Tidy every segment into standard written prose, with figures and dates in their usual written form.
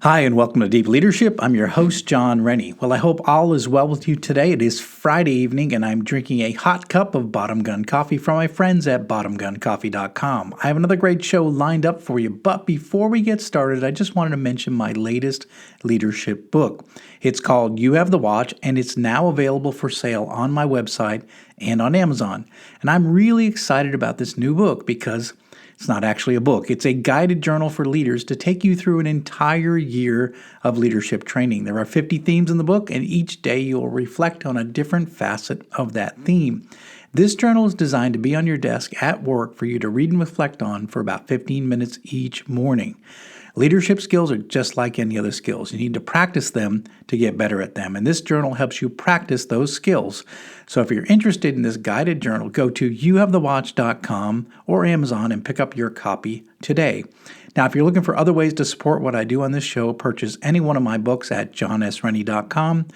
Hi, and welcome to Deep Leadership. I'm your host, John Rennie. Well, I hope all is well with you today. It is Friday evening, and I'm drinking a hot cup of Bottom Gun coffee from my friends at bottomguncoffee.com. I have another great show lined up for you, but before we get started, I just wanted to mention my latest leadership book. It's called You Have the Watch, and it's now available for sale on my website and on Amazon. And I'm really excited about this new book because it's not actually a book. It's a guided journal for leaders to take you through an entire year of leadership training. There are 50 themes in the book, and each day you'll reflect on a different facet of that theme. This journal is designed to be on your desk at work for you to read and reflect on for about 15 minutes each morning. Leadership skills are just like any other skills. You need to practice them to get better at them, and this journal helps you practice those skills. So if you're interested in this guided journal, go to youhavethewatch.com or Amazon and pick up your copy today. Now, if you're looking for other ways to support what I do on this show, purchase any one of my books at johnsrennie.com,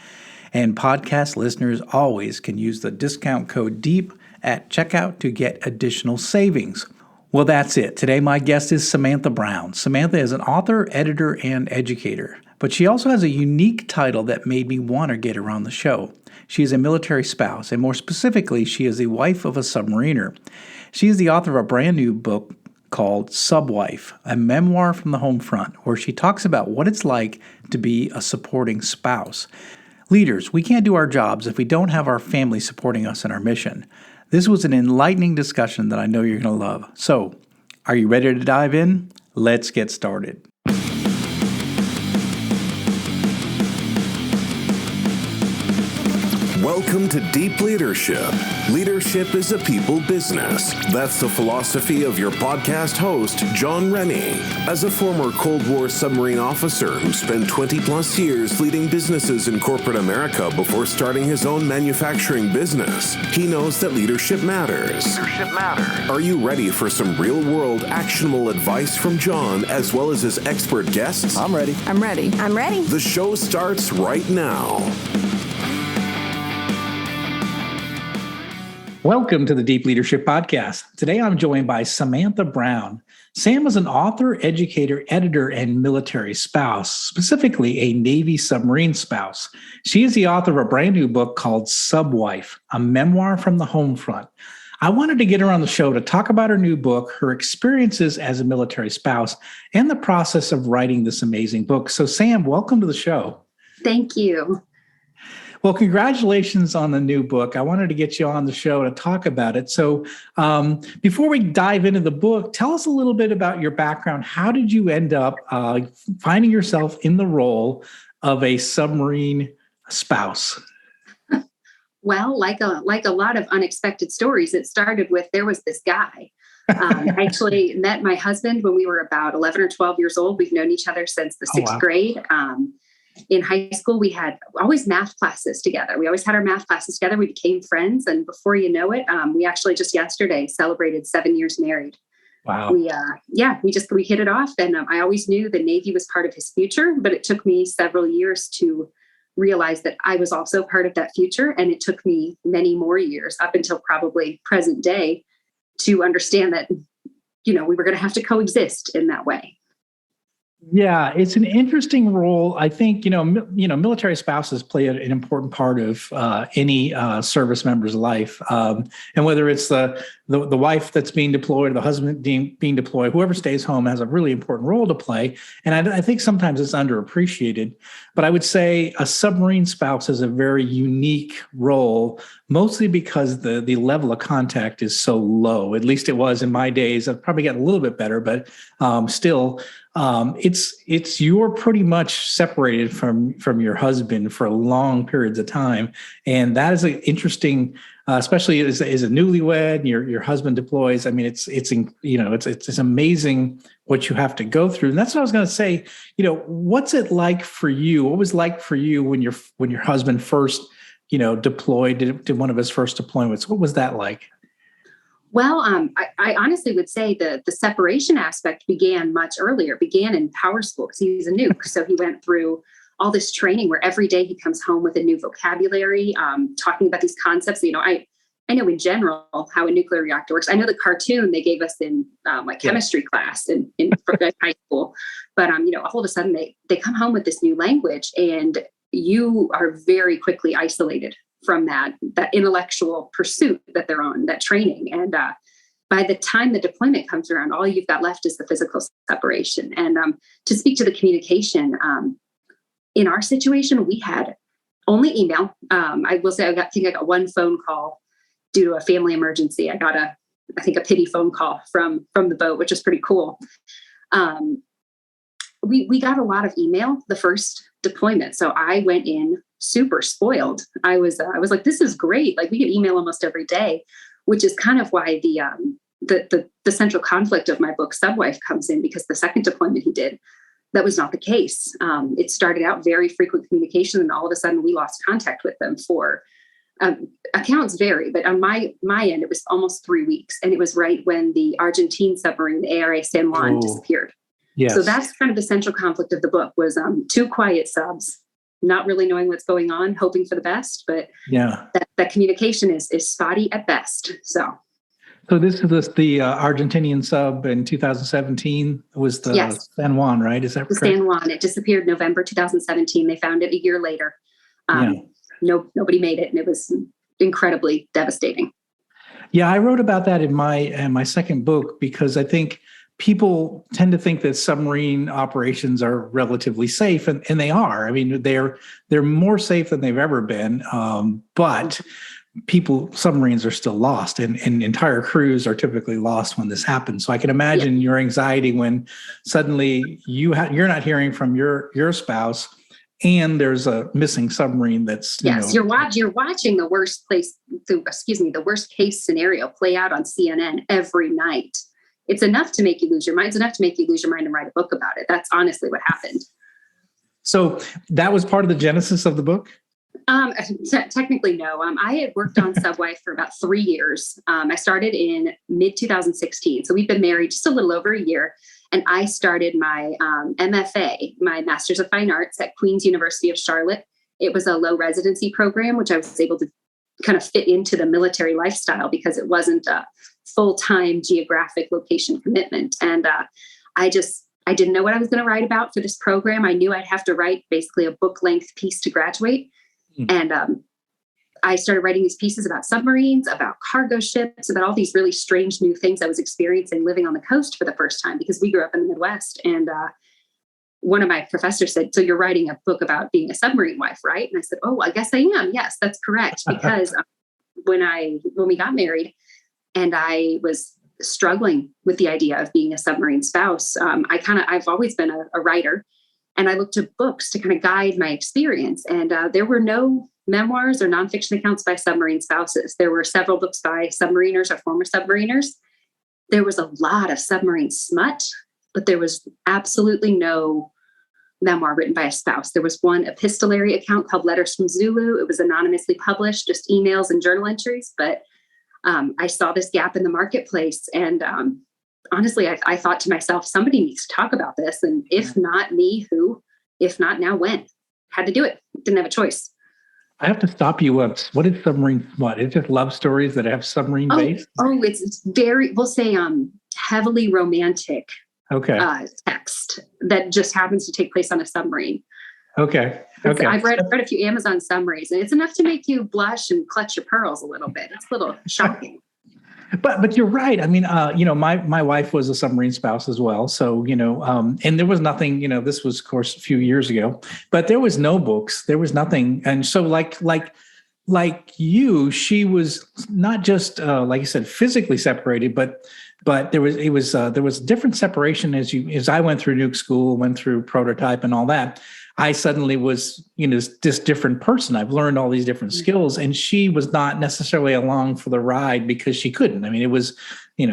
and podcast listeners always can use the discount code DEEP at checkout to get additional savings. Well, that's it. Today, my guest is Samantha Brown. Samantha is an author, editor, and educator, but she also has a unique title that made me want to get her on the show. She is a military spouse, and more specifically, she is the wife of a submariner. She is the author of a brand new book called Subwife, a memoir from the homefront, where she talks about what it's like to be a supporting spouse. Leaders, we can't do our jobs if we don't have our family supporting us in our mission. This was an enlightening discussion that I know you're going to love. So, are you ready to dive in? Let's get started. Welcome to Deep Leadership. Leadership is a people business. That's the philosophy of your podcast host, John Rennie. As a former Cold War submarine officer who spent 20 plus years leading businesses in corporate America before starting his own manufacturing business, he knows that leadership matters. Are you ready for some real-world actionable advice from John as well as his expert guests? I'm ready. The show starts right now. Welcome to the Deep Leadership Podcast. Today I'm joined by Samantha Brown. Sam is an author, educator, editor, and military spouse, specifically a Navy submarine spouse. She is the author of a brand new book called Subwife, a memoir from the homefront. I wanted to get her on the show to talk about her new book, her experiences as a military spouse, and the process of writing this amazing book. So Sam, welcome to the show. Thank you. Well, congratulations on the new book. I wanted to get you on the show to talk about it. So before we dive into the book, tell us a little bit about your background. How did you end up finding yourself in the role of a submarine spouse? Well, like a lot of unexpected stories, it started with there was this guy. I actually met my husband when we were about 11 or 12 years old. We've known each other since the sixth grade. In high school, we had always math classes together. We always had our math classes together. We became friends. And before you know it, we actually just yesterday celebrated 7 years married. Wow. We hit it off. And I always knew the Navy was part of his future, but it took me several years to realize that I was also part of that future. And it took me many more years up until probably present day to understand that, we were going to have to coexist in that way. Yeah, it's an interesting role. I think, military spouses play an important part of any service member's life. And whether it's the wife that's being deployed, or the husband being deployed, whoever stays home has a really important role to play. And I think sometimes it's underappreciated. But I would say a submarine spouse has a very unique role, mostly because the level of contact is so low. At least it was in my days. I've probably gotten a little bit better, but still, you're pretty much separated from your husband for long periods of time, and that is an interesting, especially as a newlywed. Your husband deploys. I mean, it's amazing what you have to go through, and that's what I was going to say. What's it like for you? What was it like for you when your husband first, deployed, did one of his first deployments? What was that like? Well, I honestly would say the separation aspect began much earlier, began in power school because he's a nuke. So he went through all this training where every day he comes home with a new vocabulary, talking about these concepts. I know in general how a nuclear reactor works. I know the cartoon they gave us in chemistry class in high school, but all of a sudden they come home with this new language, and you are very quickly isolated from that intellectual pursuit that they're on, that training. And by the time the deployment comes around, all you've got left is the physical separation. And to speak to the communication, in our situation, we had only email. I will say I got one phone call due to a family emergency. I got a pity phone call from the boat, which is pretty cool. We got a lot of email the first deployment. So I went in super spoiled. I was like, this is great. Like, we get email almost every day, which is kind of why the central conflict of my book Subwife comes in, because the second deployment he did, that was not the case. It started out very frequent communication, and all of a sudden we lost contact with them for accounts vary, but on my end, it was almost 3 weeks. And it was right when the Argentine submarine, the ARA San Juan, disappeared. Yes. So that's kind of the central conflict of the book, was two quiet subs, not really knowing what's going on, hoping for the best. But that communication is spotty at best. So this is the Argentinian sub in 2017 was the San Juan, right? Is that correct? The San Juan. It disappeared November 2017. They found it a year later. Nobody made it, and it was incredibly devastating. Yeah, I wrote about that in my second book, because I think people tend to think that submarine operations are relatively safe, and they are. I mean, they're more safe than they've ever been, but submarines are still lost, and entire crews are typically lost when this happens. So I can imagine your anxiety when suddenly you're not hearing from your spouse, and there's a missing submarine that's you're watching the worst case scenario play out on CNN every night. It's enough to make you lose your mind. It's enough to make you lose your mind and write a book about it. That's honestly what happened. So that was part of the genesis of the book? Technically, no. I had worked on Subwife for about 3 years. I started in mid 2016. So we've been married just a little over a year. And I started my MFA, my Master's of Fine Arts, at Queen's University of Charlotte. It was a low residency program, which I was able to kind of fit into the military lifestyle, because it wasn't a full-time geographic location commitment. And I didn't know what I was going to write about for this program. I knew I'd have to write basically a book-length piece to graduate. And I started writing these pieces about submarines, about cargo ships, about all these really strange new things I was experiencing living on the coast for the first time, because we grew up in the Midwest. And one of my professors said, "So you're writing a book about being a submarine wife, right?" And I said, "Oh, I guess I am. Yes, that's correct." Because when we got married and I was struggling with the idea of being a submarine spouse, I've always been a writer, and I looked at books to kind of guide my experience. And there were no memoirs or nonfiction accounts by submarine spouses. There were several books by submariners or former submariners. There was a lot of submarine smut, but there was absolutely no memoir written by a spouse. There was one epistolary account called Letters from Zulu. It was anonymously published, just emails and journal entries. But I saw this gap in the marketplace. And honestly, I thought to myself, somebody needs to talk about this. And if not me, who? If not now, when? Had to do it. Didn't have a choice. I have to stop you. What is submarine smut? It's just love stories that have submarine base? It's very, we'll say, heavily romantic text that just happens to take place on a submarine. Okay. I've read a few Amazon summaries, and it's enough to make you blush and clutch your pearls a little bit. It's a little shocking. But you're right. I mean, my wife was a submarine spouse as well. So, and there was nothing, this was of course a few years ago, but there was no books, there was nothing. And so like you, she was not just, like you said, physically separated, but there was different separation as I went through nuke school, went through prototype and all that. I suddenly was, this different person. I've learned all these different skills, and she was not necessarily along for the ride because she couldn't. I mean, it was, you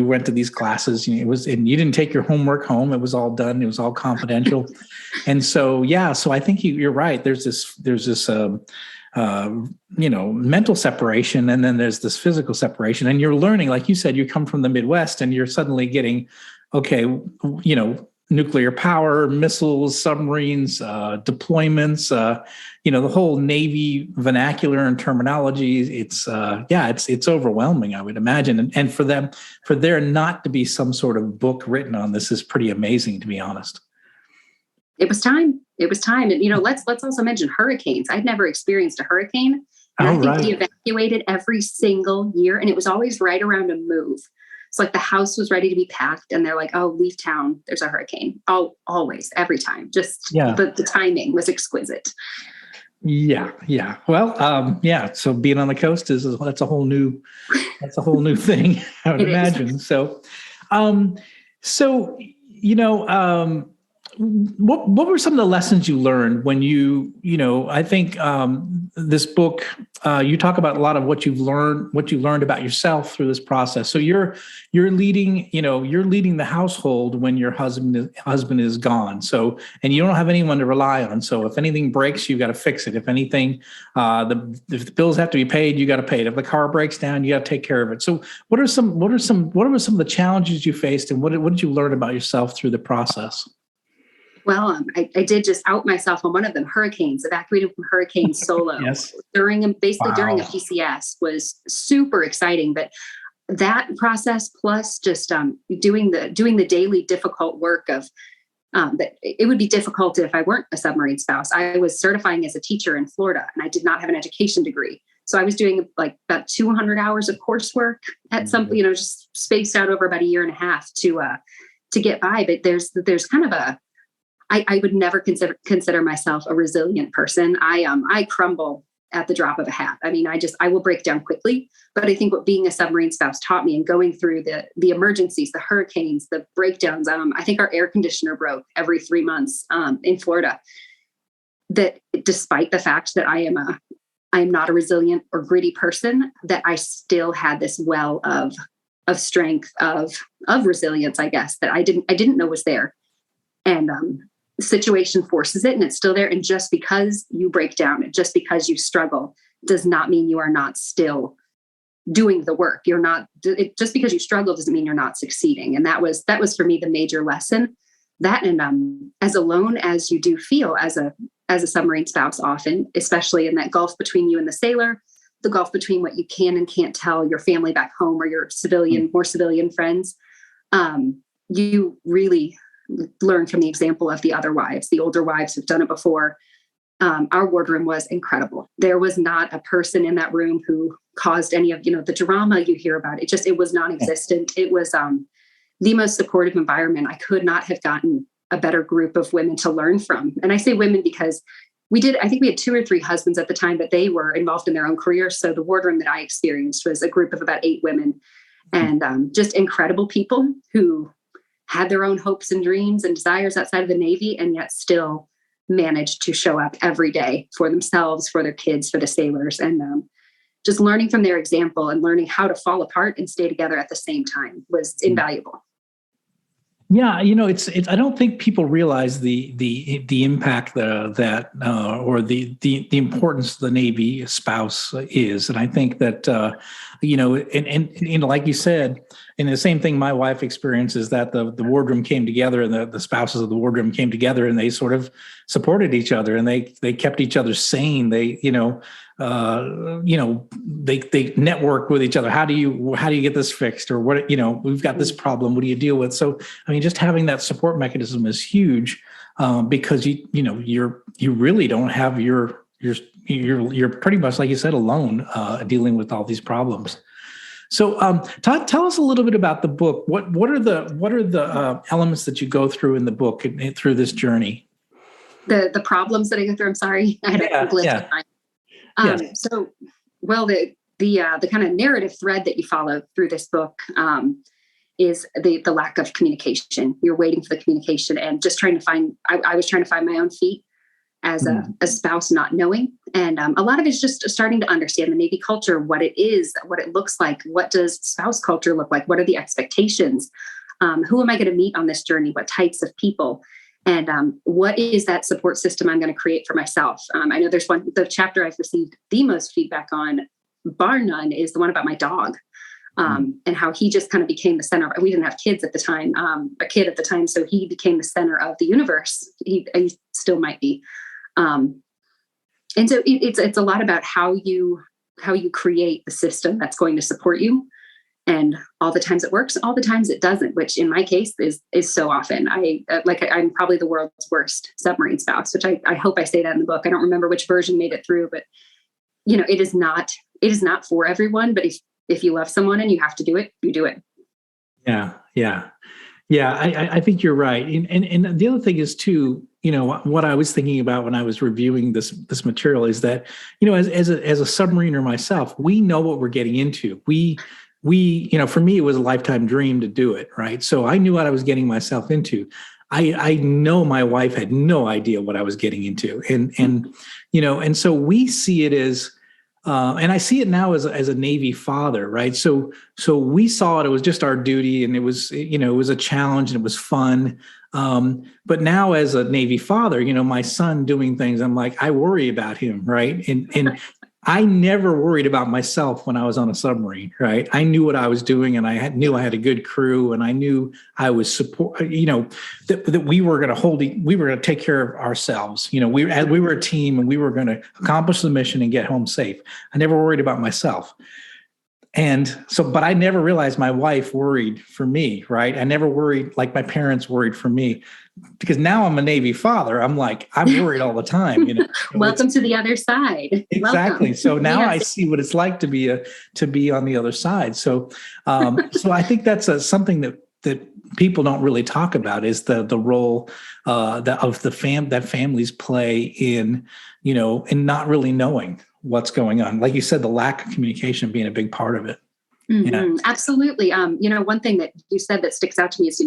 went to these classes, and you didn't take your homework home. It was all done. It was all confidential. And so, so I think you're right. There's this mental separation, and then there's this physical separation, and you're learning, like you said, you come from the Midwest and you're suddenly getting, okay, nuclear power, missiles, submarines, deployments, the whole Navy vernacular and terminology. It's overwhelming, I would imagine. And for there not to be some sort of book written on this is pretty amazing, to be honest. It was time. And, let's also mention hurricanes. I'd never experienced a hurricane. And I think we evacuated every single year, and it was always right around a move. It's like the house was ready to be packed, and they're like, "Oh, leave town. There's a hurricane." Oh, always, every time. The timing was exquisite. Yeah. Well, So being on the coast that's a whole new thing, I would imagine. So, what were some of the lessons you learned when I think this book, you talk about a lot of what you learned about yourself through this process. So you're leading the household when your husband is gone. So, and you don't have anyone to rely on. So if anything breaks, you got to fix it. If anything, if the bills have to be paid, you got to pay it. If the car breaks down, you got to take care of it. So what were some of the challenges you faced, and what did you learn about yourself through the process? Well, I did just out myself on one of them, hurricanes, evacuated from hurricanes solo. Yes. During a PCS was super exciting. But that process plus just doing the daily difficult work of that it would be difficult if I weren't a submarine spouse. I was certifying as a teacher in Florida, and I did not have an education degree. So I was doing like about 200 hours of coursework at some, just spaced out over about a year and a half to get by. But there's kind of I would never consider myself a resilient person. I crumble at the drop of a hat. I mean, I will break down quickly, but I think what being a submarine spouse taught me and going through the emergencies, the hurricanes, the breakdowns, I think our air conditioner broke every 3 months in Florida, that despite the fact that I am not a resilient or gritty person, that I still had this well of strength, of resilience, I guess, that I didn't know was there. And situation forces it, and it's still there. And just because you break down and just because you struggle does not mean you are not still doing the work. Just because you struggle doesn't mean you're not succeeding. And that was for me the major lesson. That, and as alone as you do feel as a submarine spouse, often, especially in that gulf between you and the sailor, the gulf between what you can and can't tell your family back home or your more civilian friends, you really learn from the example of the other wives. The older wives have done it before. Our wardroom was incredible. There was not a person in that room who caused any of the drama you hear about. It was non-existent. It was the most supportive environment. I could not have gotten a better group of women to learn from. And I say women because I think we had 2 or 3 husbands at the time, but they were involved in their own careers. So the wardroom that I experienced was a group of about 8 women, and just incredible people who had their own hopes and dreams and desires outside of the Navy, and yet still managed to show up every day for themselves, for their kids, for the sailors. And just learning from their example and learning how to fall apart and stay together at the same time was invaluable. Yeah, it's. I don't think people realize the impact that or the importance the Navy spouse is, and I think that and like you said, and the same thing my wife experiences, that the wardroom came together, and the spouses of the wardroom came together, and they sort of supported each other, and they kept each other sane. They they network with each other. How do you get this fixed, or what? We've got this problem. What do you deal with? So I mean, just having that support mechanism is huge, because you really don't have you're pretty much, like you said, alone dealing with all these problems. So tell us a little bit about the book. What are the elements that you go through in the book and through this journey? The problems that I go through. I'm sorry, I had a glimpse of time. Yes. So, well, the kind of narrative thread that you follow through this book is the lack of communication. You're waiting for the communication and just trying to find. I was trying to find my own feet as a spouse, not knowing, and a lot of it's just starting to understand the Navy culture, what it is, what it looks like, what does spouse culture look like, what are the expectations, who am I going to meet on this journey, what types of people. And what is that support system I'm going to create for myself? I know the chapter I've received the most feedback on, bar none, is the one about my dog. and how he just kind of became the center. We didn't have kids at the time, a kid at the time. So he became the center of the universe. He still might be. And so it's a lot about how you create the system that's going to support you. And all the times it works, all the times it doesn't, which in my case is so often. I'm probably the world's worst submarine spouse, which I hope I say that in the book. I don't remember which version made it through, but it is not for everyone. But if you love someone and you have to do it, you do it. Yeah. I think you're right. And the other thing is too, what I was thinking about when I was reviewing this material is that, as a submariner myself, we know what we're getting into. We, for me, it was a lifetime dream to do it. Right. So I knew what I was getting myself into. I know my wife had no idea what I was getting into. And so we see it as, and I see it now as a Navy father, right? So we saw it was just our duty, and it was a challenge, and it was fun. But now as a Navy father, my son doing things, I'm like, I worry about him, right? And I never worried about myself when I was on a submarine, right? I knew what I was doing, and I knew I had a good crew, and I knew I was that we were going to take care of ourselves. We were a team, and we were going to accomplish the mission and get home safe. I never worried about myself. And so, but I never realized my wife worried for me, right? I never worried like my parents worried for me, because now I'm a Navy father. I'm worried all the time. Welcome to the other side. Exactly. Welcome. So now I see what it's like to be on the other side. So, so I think that's something that people don't really talk about, is the role that families play in not really knowing what's going on. Like you said, the lack of communication being a big part of it. Mm-hmm. Yeah. Absolutely. One thing that you said that sticks out to me is,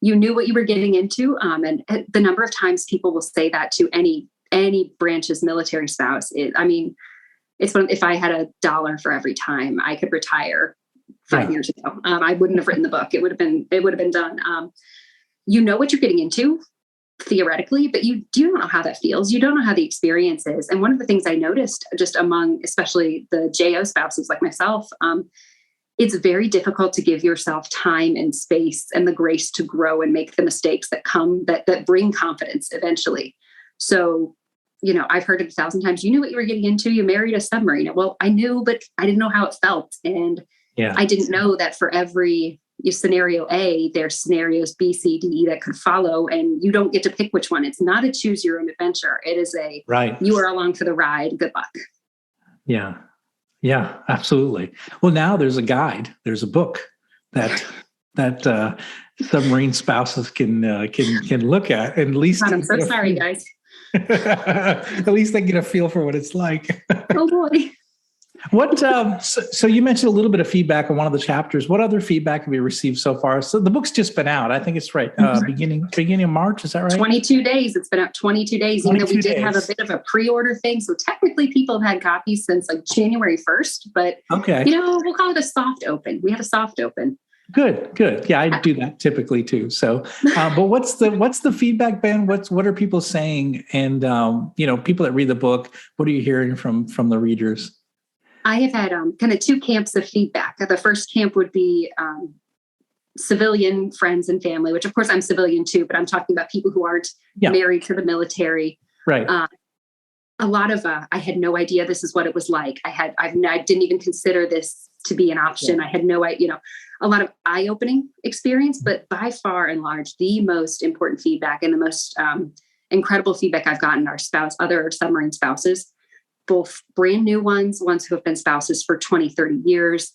you knew what you were getting into. And the number of times people will say that to any branch's military spouse, it's if I had $1 for every time I could retire 5 years ago, I wouldn't have written the book. It would have been done. You know what you're getting into, theoretically, but you don't know how that feels. You don't know how the experience is. And one of the things I noticed just among, especially the JO spouses like myself, it's very difficult to give yourself time and space and the grace to grow and make the mistakes that come, that bring confidence eventually. So, I've heard it 1,000 times. You knew what you were getting into. You married a submarine. Well, I knew, but I didn't know how it felt. And I didn't know that for every scenario A, there's scenarios B, C, D, E that could follow, and you don't get to pick which one. It's not a choose your own adventure. It is you are along for the ride. Good luck. Yeah, absolutely. Well, now there's a guide. There's a book that submarine spouses can look at. At least God, I'm so sorry, guys. At least they get a feel for what it's like. Oh boy. What? So you mentioned a little bit of feedback on one of the chapters. What other feedback have you received so far? So the book's just been out. I think it's right. Beginning of March. Is that right? 22 days. It's been out 22 days. Even though we did have a bit of a pre-order thing. So technically people have had copies since January 1st, but okay. We'll call it a soft open. We have a soft open. Good. Yeah, I do that typically too. So, but what's the feedback, Ben? What are people saying? And, people that read the book, what are you hearing from the readers? I have had kind of two camps of feedback. The first camp would be civilian friends and family, which of course I'm civilian too, but I'm talking about people who aren't married to the military. Right. A lot of, I had no idea this is what it was like. I didn't even consider this to be an option. Yeah. I had no idea, a lot of eye-opening experience, but by far and large, the most important feedback and the most incredible feedback I've gotten are other submarine spouses, both brand new ones who have been spouses for 20, 30 years,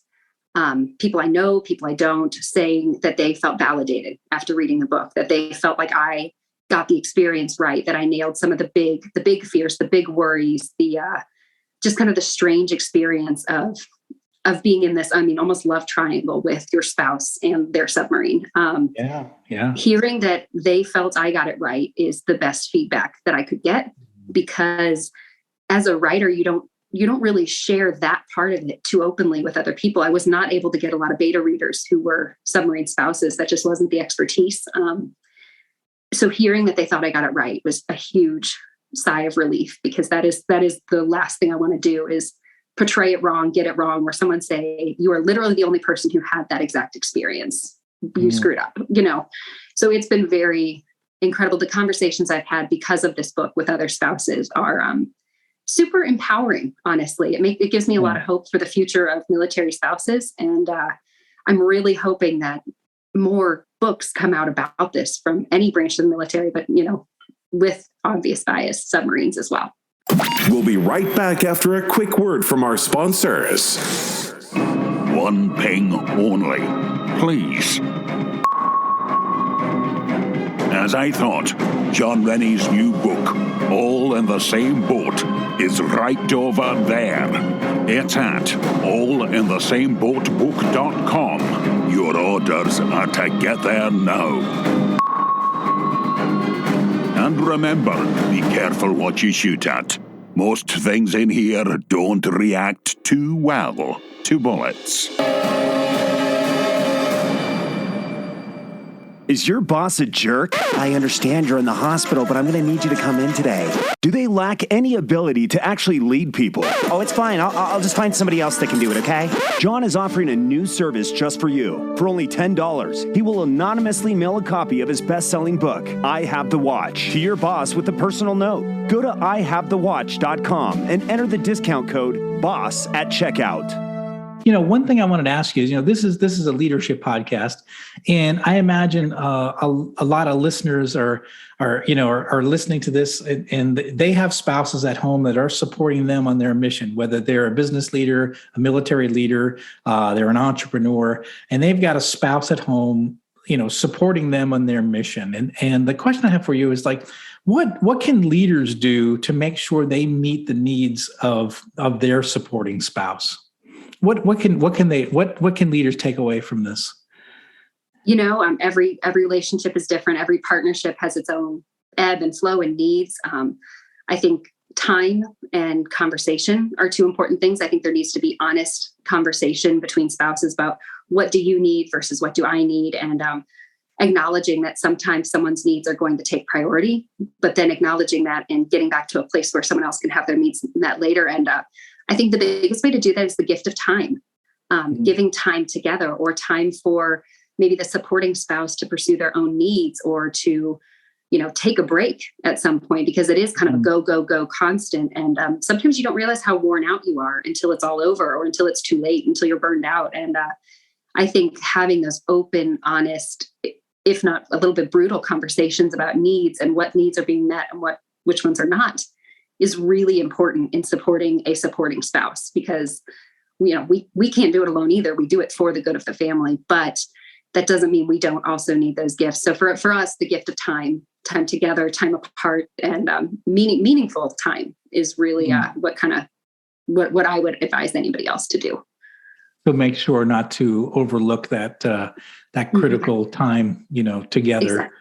people I know, people I don't, saying that they felt validated after reading the book, that they felt like I got the experience right, that I nailed some of the big fears, the big worries, the just kind of the strange experience of being in this, almost love triangle with your spouse and their submarine. Hearing that they felt I got it right is the best feedback that I could get, because as a writer, you don't really share that part of it too openly with other people. I was not able to get a lot of beta readers who were submarine spouses. That just wasn't the expertise. So hearing that they thought I got it right was a huge sigh of relief, because that is the last thing I want to do, is portray it wrong, get it wrong, or someone say, you are literally the only person who had that exact experience. You screwed up, So it's been very incredible. The conversations I've had because of this book with other spouses are super empowering, honestly. It gives me a lot of hope for the future of military spouses. And I'm really hoping that more books come out about this from any branch of the military, but, with obvious bias, submarines as well. We'll be right back after a quick word from our sponsors. One ping only, please. As I thought, John Rennie's new book, All in the Same Boat, is right over there. It's at allinthesameboatbook.com. Your orders are to get there now. And remember, be careful what you shoot at. Most things in here don't react too well to bullets. Is your boss a jerk? I understand you're in the hospital, but I'm going to need you to come in today. Do they lack any ability to actually lead people? Oh, it's fine. I'll just find somebody else that can do it, okay? John is offering a new service just for you. For only $10, he will anonymously mail a copy of his best-selling book, I Have the Watch, to your boss with a personal note. Go to ihavethewatch.com and enter the discount code BOSS at checkout. One thing I wanted to ask you is, this is a leadership podcast, and I imagine a lot of listeners are listening to this, and they have spouses at home that are supporting them on their mission, whether they're a business leader, a military leader, they're an entrepreneur, and they've got a spouse at home, supporting them on their mission. And the question I have for you is what can leaders do to make sure they meet the needs of their supporting spouse? What can leaders take away from this? Every relationship is different. Every partnership has its own ebb and flow and needs. I think time and conversation are two important things. I think there needs to be honest conversation between spouses about what do you need versus what do I need, and acknowledging that sometimes someone's needs are going to take priority, but then acknowledging that and getting back to a place where someone else can have their needs met later. And I think the biggest way to do that is the gift of time, giving time together, or time for maybe the supporting spouse to pursue their own needs, or to, take a break at some point, because it is kind of a go, go, go constant. And sometimes you don't realize how worn out you are until it's all over, or until it's too late, until you're burned out. And I think having those open, honest, if not a little bit brutal conversations about needs and what needs are being met and which ones are not, is really important in supporting a supporting spouse, because we can't do it alone either. We do it for the good of the family, but that doesn't mean we don't also need those gifts. So for us, the gift of time together, time apart, and meaningful time is really what I would advise anybody else to do. So make sure not to overlook that critical time, together. Exactly.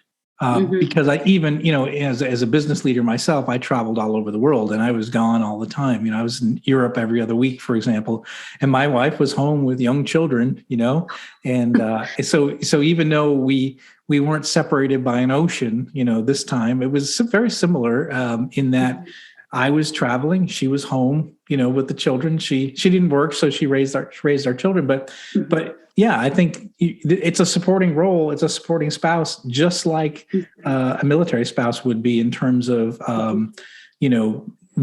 Because I even, as a business leader myself, I traveled all over the world, and I was gone all the time. I was in Europe every other week, for example, and my wife was home with young children, and so even though we weren't separated by an ocean, this time it was very similar in that I was traveling, she was home, with the children. She didn't work, so she raised our children, but yeah, I think it's a supporting role. It's a supporting spouse, just like a military spouse would be, in terms of,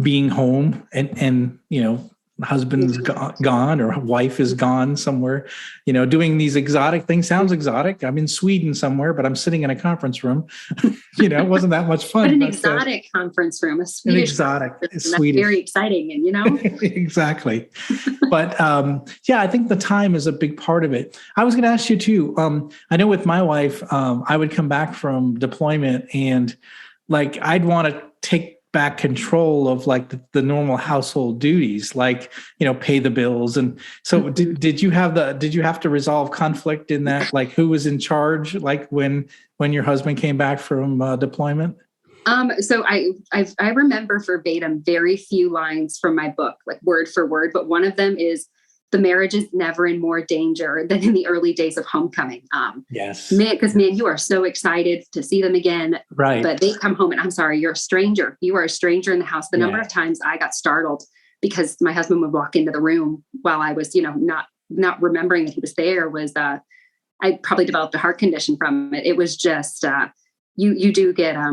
being home and husband's gone or wife is gone somewhere, doing these exotic things. Sounds exotic. I'm in Sweden somewhere, but I'm sitting in a conference room. It wasn't that much fun. But an exotic conference room, Swedish. That's very exciting, and Exactly. But I think the time is a big part of it. I was going to ask you too. I know with my wife, I would come back from deployment, and I'd want to take back control of the normal household duties, pay the bills. And so did you have to resolve conflict in that, who was in charge, when your husband came back from deployment? So I remember verbatim very few lines from my book, word for word, but one of them is, the marriage is never in more danger than in the early days of homecoming. Yes. Because you are so excited to see them again. Right. But they come home and, I'm sorry, you're a stranger. You are a stranger in the house. The number of times I got startled because my husband would walk into the room while I was, not remembering that he was there, was I probably developed a heart condition from it. It was just you do get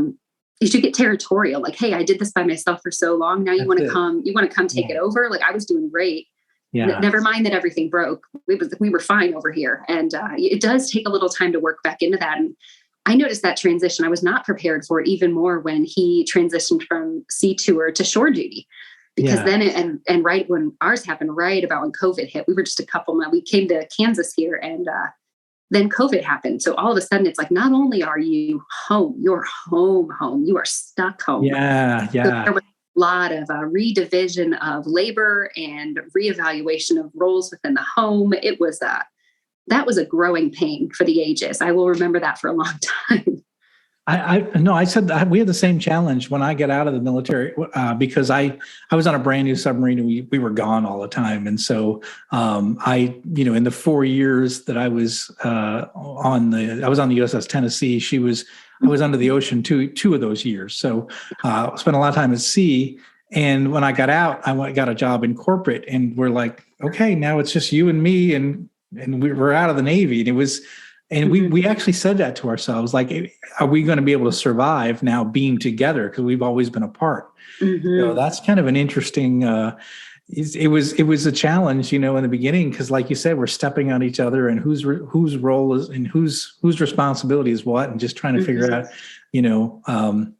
territorial. Like, hey, I did this by myself for so long. Now you want to come take it over. Like, I was doing great. Yeah. Never mind that everything broke. We were fine over here. And it does take a little time to work back into that. And I noticed that transition. I was not prepared for it even more when he transitioned from sea tour to shore duty. Because then, and right when ours happened, right about when COVID hit, we were just a couple months. We came to Kansas here, and then COVID happened. So all of a sudden, it's like, not only are you home, you're home, you are stuck home. Yeah. So there was a lot of redivision of labor and reevaluation of roles within the home. It was that was a growing pain for the ages. I will remember that for a long time. I said that we had the same challenge when I got out of the military, because I was on a brand new submarine and we were gone all the time. And so in the 4 years that I was on the USS Tennessee, I was under the ocean two of those years. So I spent a lot of time at sea. And when I got out, I got a job in corporate, and we're like, okay, now it's just you and me, and we were out of the Navy. And we actually said that to ourselves, like, are we going to be able to survive now being together? Because we've always been apart. Mm-hmm. So that's kind of an interesting, it was a challenge, in the beginning, because like you said, we're stepping on each other, and whose role is and whose responsibility is what, and just trying to figure out, working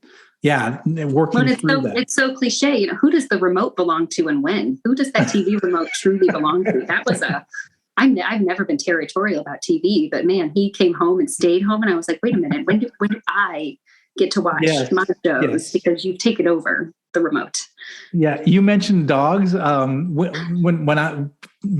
through that. It's so cliche. Who does the remote belong to and when? Who does that TV remote truly belong to? That was I've never been territorial about TV, but man, he came home and stayed home, and I was like, wait a minute, when do I get to watch my shows? Yes. Because you've taken over the remote. Yeah, you mentioned dogs.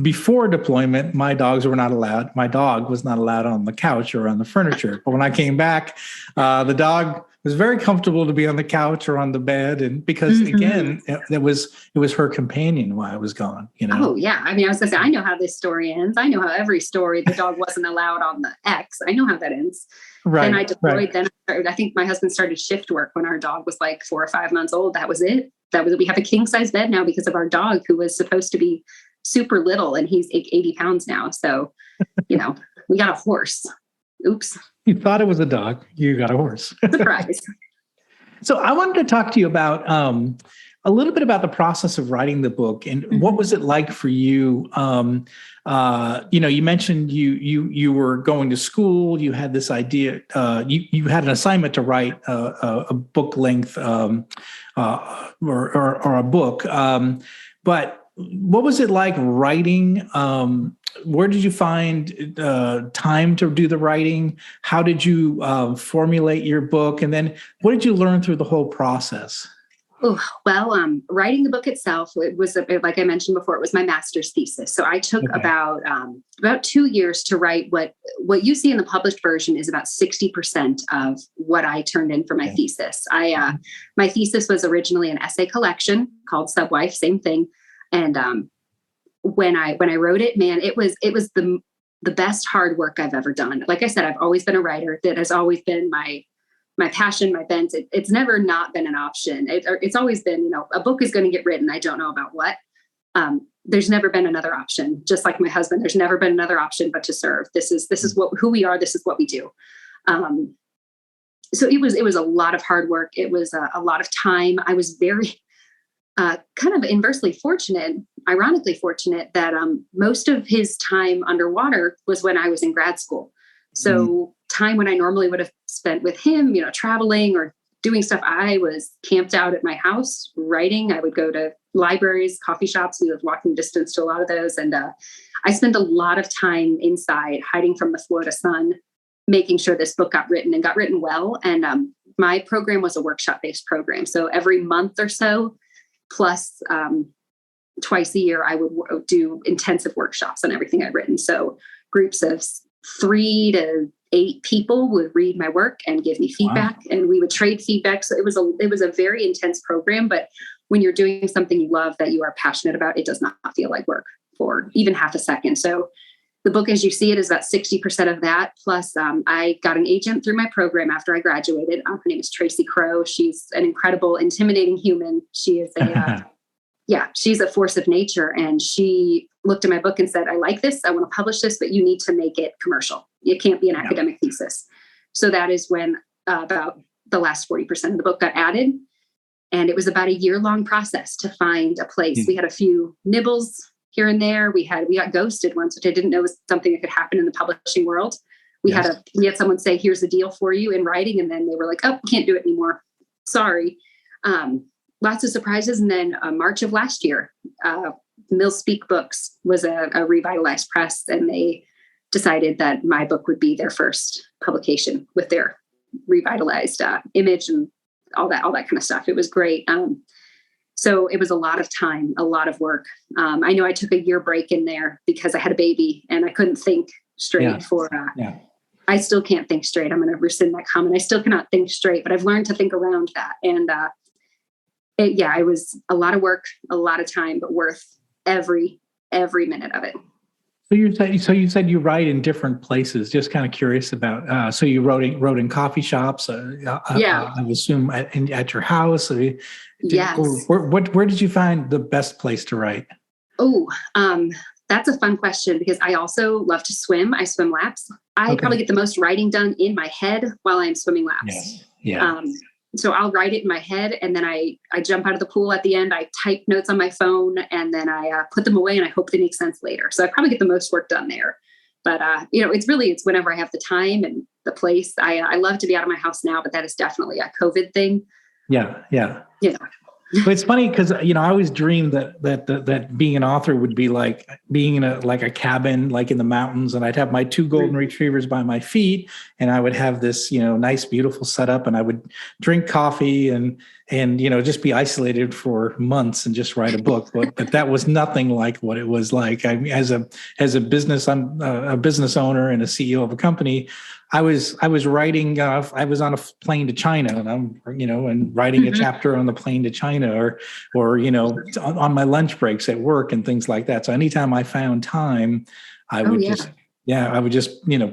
Before deployment, my dogs were not allowed. My dog was not allowed on the couch or on the furniture. But when I came back, the dog was very comfortable to be on the couch or on the bed, and because again, it was her companion while I was gone. Oh yeah, I was gonna say, I know how this story ends. I know how every story the dog wasn't allowed on the X. I know how that ends. Right. And I deployed. Right. Then I think my husband started shift work when our dog was like 4 or 5 months old. That was it. We have a king size bed now because of our dog, who was supposed to be super little, and he's 80 pounds now. So, we got a horse. Oops. You thought it was a dog. You got a horse. Surprise. So I wanted to talk to you about a little bit about the process of writing the book, and what was it like for you? You mentioned you were going to school. You had this idea. You had an assignment to write a book length or a book. But what was it like writing? Where did you find time to do the writing? How did you formulate your book? And then what did you learn through the whole process? Writing the book itself, it was, like I mentioned before, it was my master's thesis. So I took about 2 years to write what you see in the published version is about 60% of what I turned in for my thesis. My thesis was originally an essay collection called Subwife, same thing. And when I wrote it, man, it was the best hard work I've ever done. Like I said, I've always been a writer. That has always been my passion, my bent. It's never not been an option. It's always been, a book is going to get written. I don't know about what. There's never been another option. Just like my husband, there's never been another option but to serve. This is who we are. This is what we do. So it was a lot of hard work. It was a lot of time. I was very kind of ironically fortunate that most of his time underwater was when I was in grad school. So time when I normally would have spent with him, traveling or doing stuff, I was camped out at my house writing. I would go to libraries, coffee shops. We lived walking distance to a lot of those. And I spent a lot of time inside, hiding from the Florida sun, making sure this book got written and got written well. And my program was a workshop-based program. So every month or so, plus twice a year, I would do intensive workshops on everything I'd written. So groups of 3 to 8 people would read my work and give me feedback, and we would trade feedback. So it was a very intense program, but when you're doing something you love that you are passionate about, it does not feel like work for even half a second. So the book, as you see it, is about 60% of that. Plus, I got an agent through my program after I graduated. Her name is Tracy Crow. She's an incredible, intimidating human. She is she's a force of nature. And she looked at my book and said, I like this. I want to publish this, but you need to make it commercial. It can't be an academic thesis. So that is when about the last 40% of the book got added. And it was about a year-long process to find a place. We had a few nibbles here and there. We got ghosted once, which I didn't know was something that could happen in the publishing world. We had someone say, here's a deal for you in writing. And then they were like, oh, can't do it anymore. Sorry. Lots of surprises. And then March of last year, Mill Speak Books was a revitalized press, and they decided that my book would be their first publication with their revitalized image and all that kind of stuff. It was great. So it was a lot of time, a lot of work. I know I took a year break in there because I had a baby and I couldn't think straight I still can't think straight. I'm going to rescind that comment. I still cannot think straight, but I've learned to think around that. And it was a lot of work, a lot of time, but worth every minute of it. So you said you write in different places. Just kind of curious about. So you wrote in coffee shops. I assume at your house. Yes. Where did you find the best place to write? Oh, that's a fun question because I also love to swim. I swim laps. I probably get the most writing done in my head while I'm swimming laps. Yes. Yeah. So I'll write it in my head, and then I jump out of the pool at the end. I type notes on my phone, and then I put them away, and I hope they make sense later. So I probably get the most work done there. But it's whenever I have the time and the place. I love to be out of my house now, but that is definitely a COVID thing. Yeah. But it's funny because I always dreamed that being an author would be like being in a cabin like in the mountains, and I'd have my 2 golden retrievers by my feet, and I would have this nice beautiful setup, and I would drink coffee and just be isolated for months and just write a book. But that was nothing like what it was like. I mean, as a business, I'm a business owner and a CEO of a company. I was writing. I was on a plane to China, and I'm and writing a chapter on the plane to China, or on my lunch breaks at work and things like that. So anytime I found time, I would just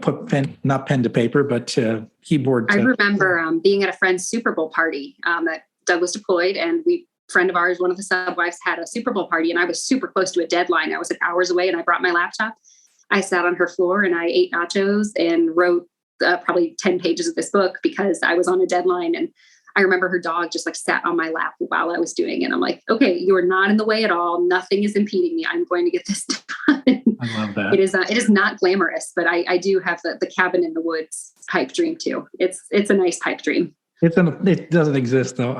put not pen to paper, but keyboard. I remember being at a friend's Super Bowl party that Doug was deployed, and friend of ours, one of the subwives, had a Super Bowl party, and I was super close to a deadline. I was like hours away, and I brought my laptop. I sat on her floor and I ate nachos and wrote probably 10 pages of this book because I was on a deadline. And I remember her dog just like sat on my lap while I was doing it. I'm like, okay, you are not in the way at all. Nothing is impeding me. I'm going to get this done. I love that. It is not glamorous, but I do have the cabin in the woods pipe dream too. It's a nice pipe dream. It doesn't exist though.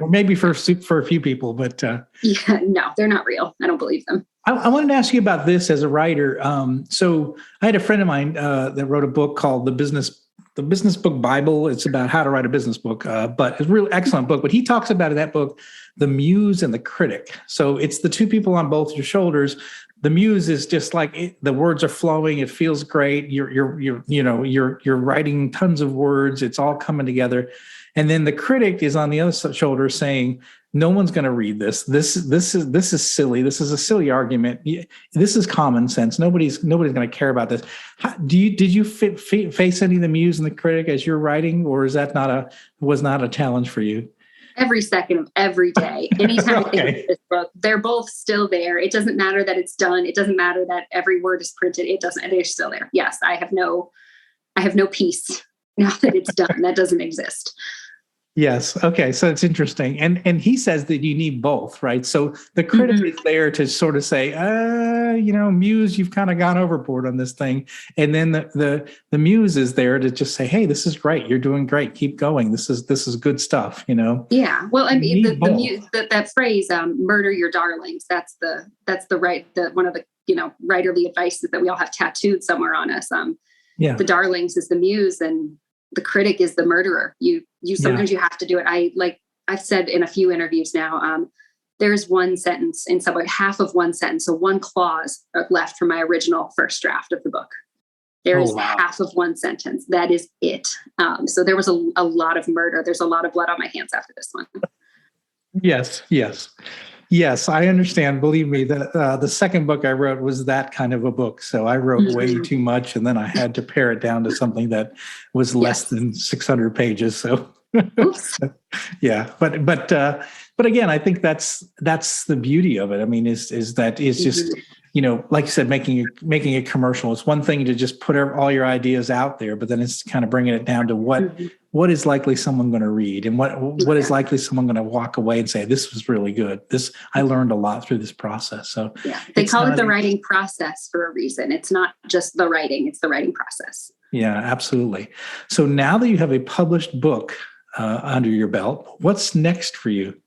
Or maybe for a few people, but no, they're not real. I don't believe them. I wanted to ask you about this as a writer. So I had a friend of mine that wrote a book called The Business Book Bible. It's about how to write a business book, but it's a real excellent book. But he talks about in that book, the muse and the critic. So it's the two people on both your shoulders. The muse is just like the words are flowing. It feels great. You're writing tons of words. It's all coming together. And then the critic is on the other shoulder saying, no one's going to read this. This is silly. This is a silly argument. This is common sense. Nobody's going to care about this. Did you face any of the muse and the critic as you're writing, or was not a challenge for you? Every second of every day. Anytime I think of this book, they're both still there. It doesn't matter that it's done. It doesn't matter that every word is printed. It doesn't. They're still there. Yes, I have no peace now that it's done. That doesn't exist. Yes. Okay. So it's interesting. And he says that you need both, right? So the critic is there to sort of say, muse, you've kind of gone overboard on this thing. And then the muse is there to just say, hey, this is great. You're doing great. Keep going. This is good stuff, Yeah. Well, I mean, the muse, that phrase, murder your darlings, that's one of the, writerly advice that we all have tattooed somewhere on us. The darlings is the muse, and the critic is the murderer. You sometimes you have to do it. I've said in a few interviews now, there's one sentence in Subway, half of one sentence, so one clause left from my original first draft of the book. There is half of one sentence. That is it. So there was a lot of murder. There's a lot of blood on my hands after this one. Yes, I understand. Believe me, the second book I wrote was that kind of a book. So I wrote way too much, and then I had to pare it down to something that was less than 600 pages. So Oops. Yeah, but again, I think that's the beauty of it. I mean, is that it's just, like you said, making it commercial. It's one thing to just put all your ideas out there, but then it's kind of bringing it down to what is likely someone going to read, and what is likely someone going to walk away and say, this was really good. I learned a lot through this process. So yeah, they call it the writing process for a reason. It's not just the writing; it's the writing process. Yeah, absolutely. So now that you have a published book under your belt, what's next for you?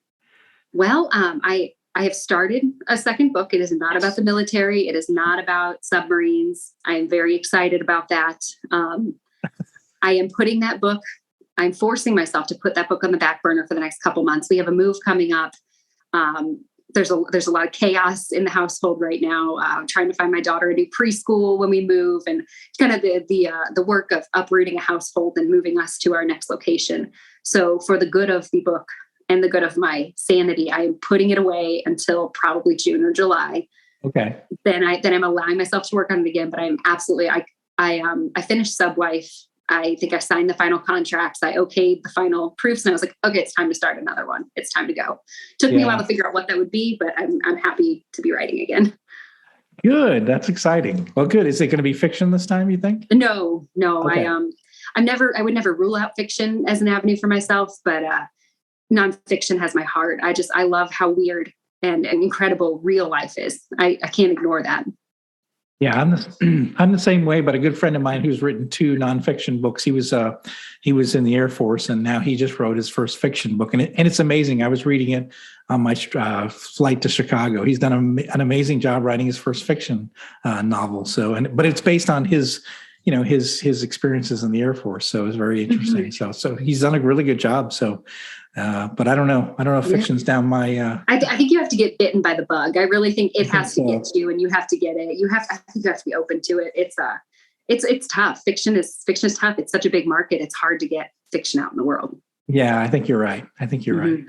Well, I have started a second book. It is not about the military. It is not about submarines. I am very excited about that. I am putting that book, I'm forcing myself to put that book on the back burner for the next couple months. We have a move coming up. There's a lot of chaos in the household right now. Trying to find my daughter a new preschool when we move, and kind of the work of uprooting a household and moving us to our next location. So for the good of the book and the good of my sanity, I am putting it away until probably June or July. Okay. Then I'm allowing myself to work on it again. But I'm absolutely, I finished Subwife. I think I signed the final contracts. I okayed the final proofs, and I was like, okay, it's time to start another one. It's time to go. Took me a while to figure out what that would be, but I'm happy to be writing again. Good. That's exciting. Well, good. Is it going to be fiction this time, you think? No. Okay. I would never rule out fiction as an avenue for myself, but nonfiction has my heart. I love how weird and incredible real life is. I can't ignore that. Yeah, I'm the same way. But a good friend of mine who's written 2 nonfiction books. He was in the Air Force, and now he just wrote his first fiction book, and it's amazing. I was reading it on my flight to Chicago. He's done an amazing job writing his first fiction novel. So, but it's based on his experiences in the Air Force. So it's very interesting. Mm-hmm. So he's done a really good job. So. But I don't know if fiction's down my. I think you have to get bitten by the bug. I really think it has to get you, and you have to get it. I think you have to be open to it. It's tough. Fiction is tough. It's such a big market. It's hard to get fiction out in the world. Yeah, I think you're right. Right.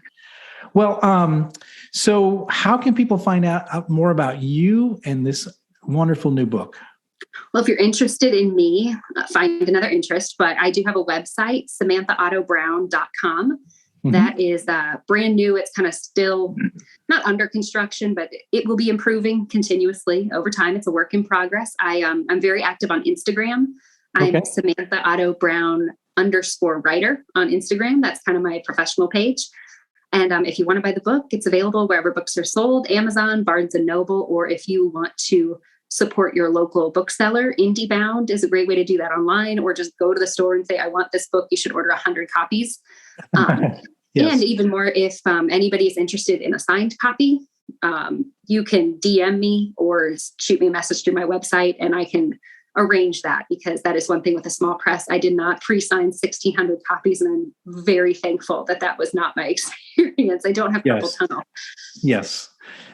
Well, so how can people find out more about you and this wonderful new book? Well, if you're interested in me, find another interest. But I do have a website, SamanthaOttoBrown.com. Mm-hmm. That is brand new. It's kind of still not under construction, but it will be improving continuously over time. It's a work in progress. I'm very active on Instagram. I'm Samantha Otto Brown _writer on Instagram. That's kind of my professional page. And if you want to buy the book, it's available wherever books are sold, Amazon, Barnes & Noble, or if you want to support your local bookseller, IndieBound is a great way to do that online, or just go to the store and say, I want this book. You should order 100 copies. Yes. And even more, if anybody is interested in a signed copy, you can DM me or shoot me a message through my website, and I can arrange that, because that is one thing with a small press. I did not pre-sign 1,600 copies, and I'm very thankful that was not my experience. I don't have carpal tunnel. Yes.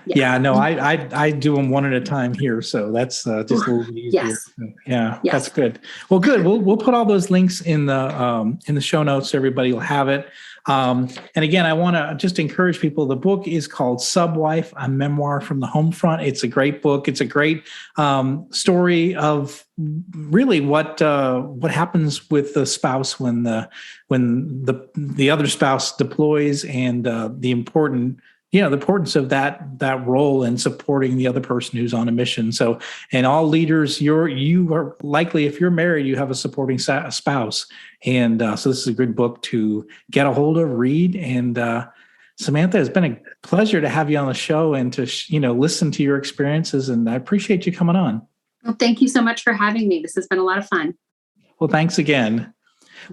Yeah, no, I do them one at a time here, so that's just a little easier. Yes. Yeah, yes. That's good. Well, good. We'll put all those links in the show notes. So everybody will have it. And again, I want to just encourage people. The book is called Subwife: A Memoir from the Homefront. It's a great book. It's a great story of really what happens with the spouse when the other spouse deploys, and the importance of that role in supporting the other person who's on a mission. So, and all leaders, you are likely, if you're married, you have a supporting spouse. And so this is a good book to get a hold of, read. And Samantha, it's been a pleasure to have you on the show and to listen to your experiences. And I appreciate you coming on. Well, thank you so much for having me. This has been a lot of fun. Well, thanks again.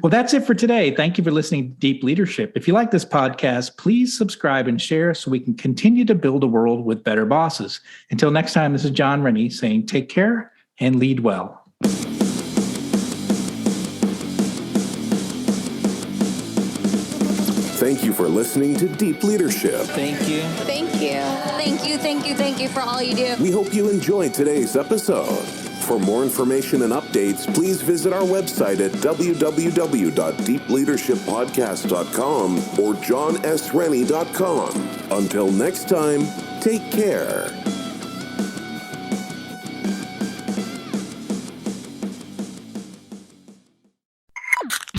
Well, that's it for today. Thank you for listening to Deep Leadership. If you like this podcast, please subscribe and share so we can continue to build a world with better bosses. Until next time, this is John Rennie saying take care and lead well. Thank you for listening to Deep Leadership. Thank you. Thank you. Thank you, thank you, thank you for all you do. We hope you enjoyed today's episode. For more information and updates, please visit our website at www.deepleadershippodcast.com or johnsrennie.com. Until next time, take care.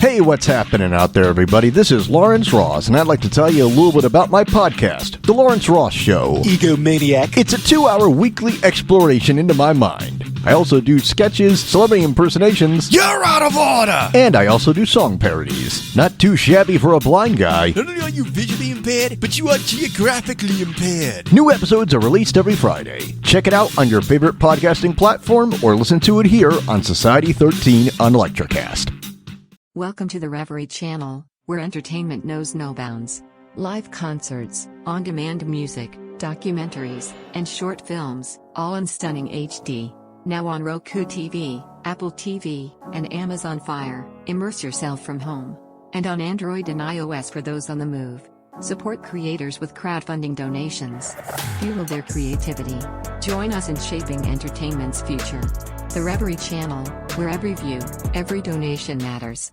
Hey, what's happening out there, everybody? This is Lawrence Ross, and I'd like to tell you a little bit about my podcast, The Lawrence Ross Show. Egomaniac. It's a 2-hour weekly exploration into my mind. I also do sketches, celebrity impersonations. You're out of order! And I also do song parodies. Not too shabby for a blind guy. Not only are you visually impaired, but you are geographically impaired. New episodes are released every Friday. Check it out on your favorite podcasting platform or listen to it here on Society 13 on Electrocast. Welcome to the Reverie Channel, where entertainment knows no bounds. Live concerts, on-demand music, documentaries, and short films, all in stunning HD. Now on Roku TV, Apple TV, and Amazon Fire. Immerse yourself from home. And on Android and iOS for those on the move. Support creators with crowdfunding donations. Fuel their creativity. Join us in shaping entertainment's future. The Reverie Channel, where every view, every donation matters.